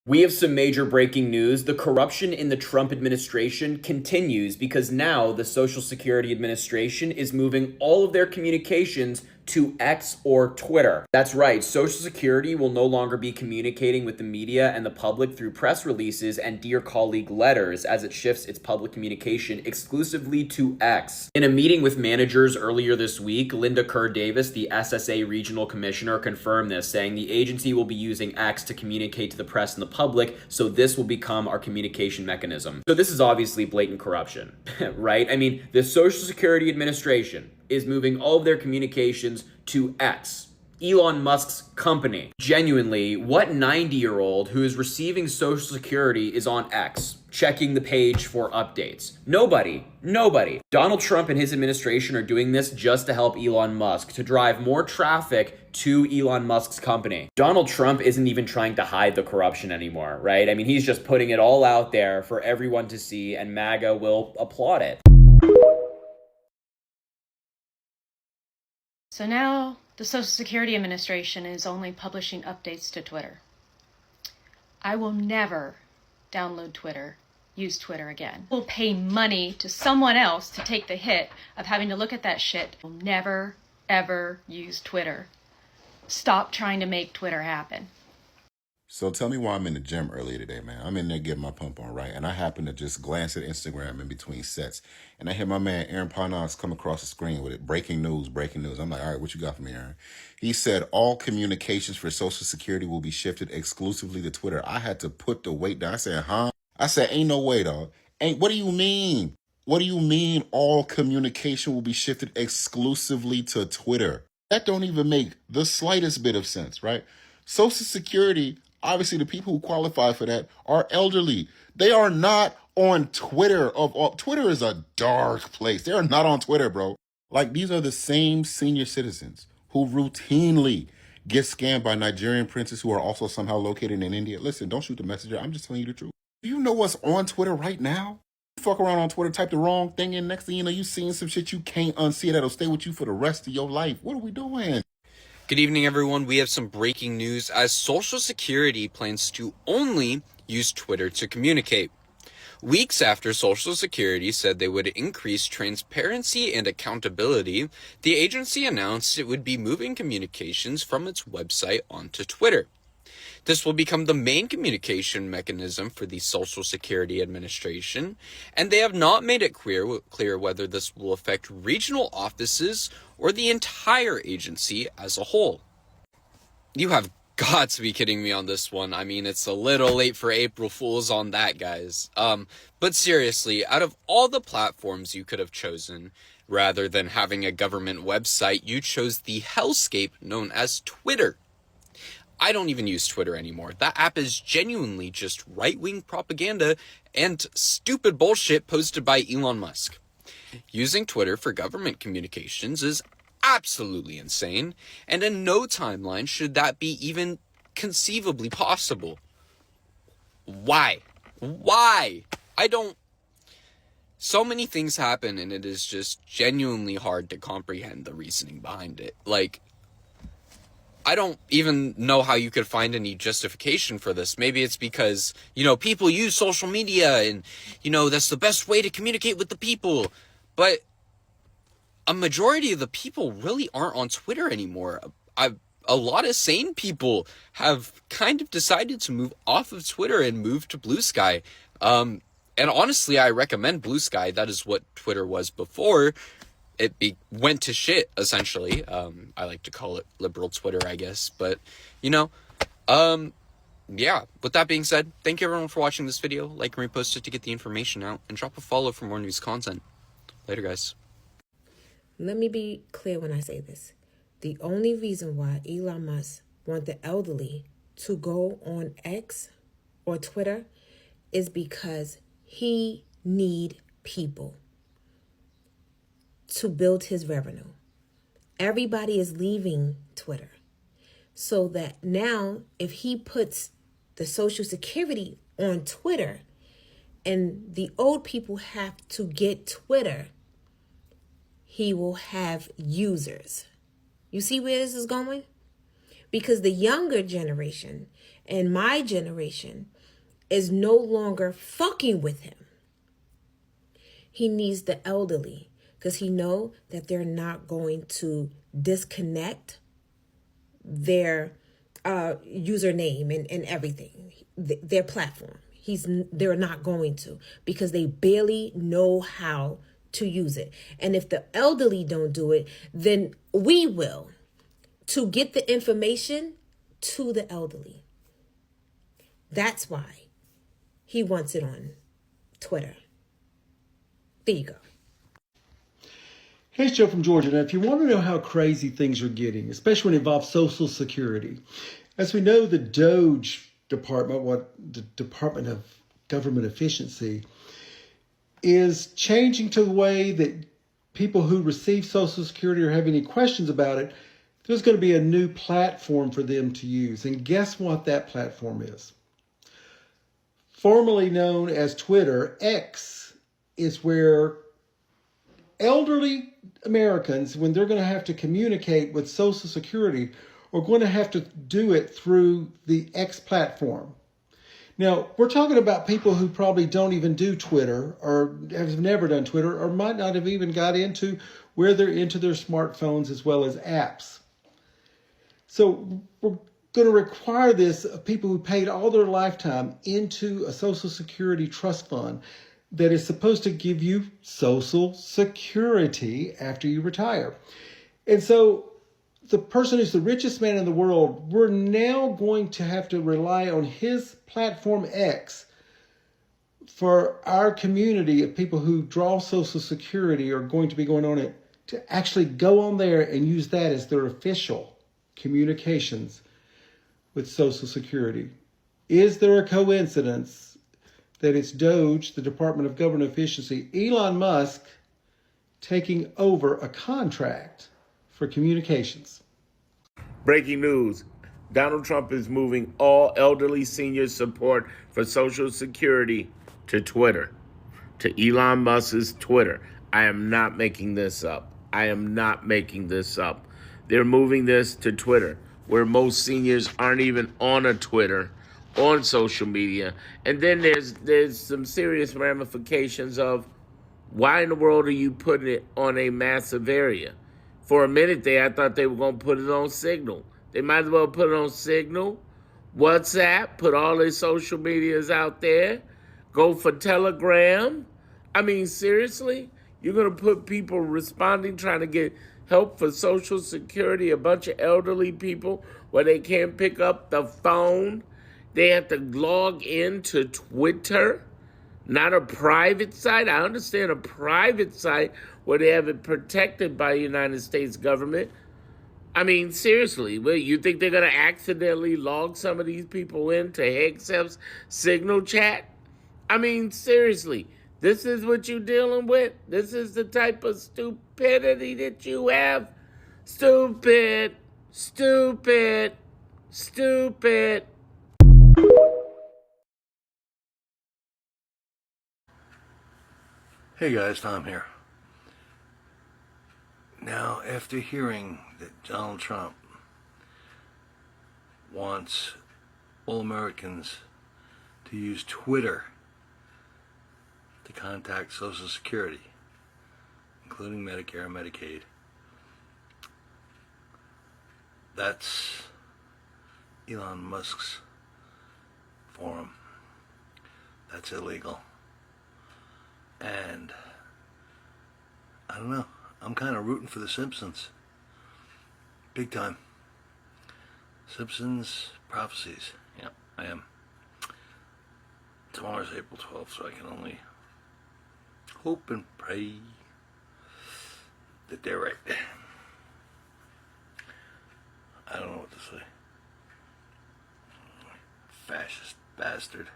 We have some major breaking news. The corruption in the Trump administration continues because now the Social Security Administration is moving all of their communications to X or Twitter. That's right, Social Security will no longer be communicating with the media and the public through press releases and Dear Colleague letters as it shifts its public communication exclusively to X. In a meeting with managers earlier this week, Linda Kerr Davis, the SSA Regional Commissioner, confirmed this, saying the agency will be using X to communicate to the press and the public, so this will become our communication mechanism. So this is obviously blatant corruption, right? I mean, the Social Security Administration is moving all of their communications to X, Elon Musk's company. Genuinely, what 90-year-old who is receiving Social Security is on X, checking the page for updates? Nobody. Donald Trump and his administration are doing this just to help Elon Musk, to drive more traffic to Elon Musk's company. Donald Trump isn't even trying to hide the corruption anymore, right? I mean, he's just putting it all out there for everyone to see, and MAGA will applaud it. So now the Social Security Administration is only publishing updates to Twitter. I will never download Twitter, use Twitter again. We'll pay money to someone else to take the hit of having to look at that shit. We'll never, ever use Twitter. Stop trying to make Twitter happen. So tell me why I'm in the gym earlier today, man. I'm in there getting my pump on, right? And I happen to just glance at Instagram in between sets. And I hear my man Aaron Parnas come across the screen with it. Breaking news. I'm like, all right, what you got for me, Aaron? He said all communications for Social Security will be shifted exclusively to Twitter. I had to put the weight down. I said, huh? I said, ain't no way, dog. What do you mean? What do you mean all communication will be shifted exclusively to Twitter? That don't even make the slightest bit of sense, right? Social Security, obviously the people who qualify for that are elderly. They are not on Twitter. Twitter is a dark place. They are not on Twitter, bro. Like, these are the same senior citizens who routinely get scammed by Nigerian princes who are also somehow located in India. Listen, don't shoot the messenger. I'm just telling you the truth. Do you know what's on Twitter right now? You fuck around on Twitter, type the wrong thing in, next thing you know, you seeing some shit you can't unsee that'll stay with you for the rest of your life. What are we doing? Good evening, everyone. We have some breaking news as Social Security plans to only use Twitter to communicate. Weeks after Social Security said they would increase transparency and accountability, the agency announced it would be moving communications from its website onto Twitter. This will become the main communication mechanism for the Social Security Administration, and they have not made it clear whether this will affect regional offices or the entire agency as a whole. You have got to be kidding me on this one. I mean, it's a little late for April Fools on that, guys. But seriously, out of all the platforms you could have chosen, rather than having a government website, you chose the hellscape known as Twitter. I don't even use Twitter anymore. That app is genuinely just right-wing propaganda and stupid bullshit posted by Elon Musk. Using Twitter for government communications is absolutely insane, and in no timeline should that be even conceivably possible. Why? So many things happen, and it is just genuinely hard to comprehend the reasoning behind it. Like, I don't even know how you could find any justification for this. Maybe it's because, people use social media and, that's the best way to communicate with the people. But a majority of the people really aren't on Twitter anymore. A lot of sane people have kind of decided to move off of Twitter and move to Blue Sky. And honestly, I recommend Blue Sky. That is what Twitter was before it went to shit, essentially. I like to call it liberal Twitter, I guess. But, yeah. With that being said, thank you everyone for watching this video. Like and repost it to get the information out. And drop a follow for more news content. Later, guys. Let me be clear when I say this. The only reason why Elon Musk wants the elderly to go on X or Twitter is because he need people to build his revenue. Everybody is leaving Twitter. So that now if he puts the Social Security on Twitter and the old people have to get Twitter, he will have users. You see where this is going? Because the younger generation and my generation is no longer fucking with him. He needs the elderly because he know that they're not going to disconnect their username and everything, their platform. They're not going to, because they barely know how to use it. And if the elderly don't do it, then we will, to get the information to the elderly. That's why he wants it on Twitter. There you go. Here's Joe from Georgia. Now, if you want to know how crazy things are getting, especially when it involves Social Security, as we know, the DOGE department, the Department of Government Efficiency, is changing to the way that people who receive Social Security or have any questions about it, there's going to be a new platform for them to use. And guess what that platform is? Formerly known as Twitter, X is where elderly Americans, when they're going to have to communicate with Social Security, are going to have to do it through the X platform. Now, we're talking about people who probably don't even do Twitter or have never done Twitter or might not have even got into where they're into their smartphones as well as apps. So we're going to require this of people who paid all their lifetime into a Social Security trust fund that is supposed to give you Social Security after you retire. And so the person who's the richest man in the world, we're now going to have to rely on his platform X for our community of people who draw Social Security or going to be going on it to actually go on there and use that as their official communications with Social Security. Is there a coincidence that it's DOGE, the Department of Government Efficiency, Elon Musk, taking over a contract for communications? Breaking news. Donald Trump is moving all elderly senior support for Social Security to Twitter, to Elon Musk's Twitter. I am not making this up. I am not making this up. They're moving this to Twitter, where most seniors aren't even on a Twitter, on social media. And then there's some serious ramifications of why in the world are you putting it on a massive area? For a minute there, I thought they were going to put it on Signal. They might as well put it on Signal, WhatsApp, put all their social medias out there, go for Telegram. I mean, seriously? You're going to put people responding, trying to get help for Social Security, a bunch of elderly people where they can't pick up the phone. They have to log into Twitter, not a private site. I understand a private site where they have it protected by the United States government. I mean, seriously, well, you think they're going to accidentally log some of these people into Hexef's Signal chat? I mean, seriously, this is what you're dealing with? This is the type of stupidity that you have? Stupid, stupid, stupid. Hey guys, Tom here. Now, after hearing that Donald Trump wants all Americans to use Twitter to contact Social Security, including Medicare and Medicaid, that's Elon Musk's forum. That's illegal. And I don't know, I'm kind of rooting for the Simpsons. Big time. Simpsons prophecies. Yep, I am. Tomorrow's April 12th, so I can only hope and pray that they're right. I don't know what to say. Fascist bastard.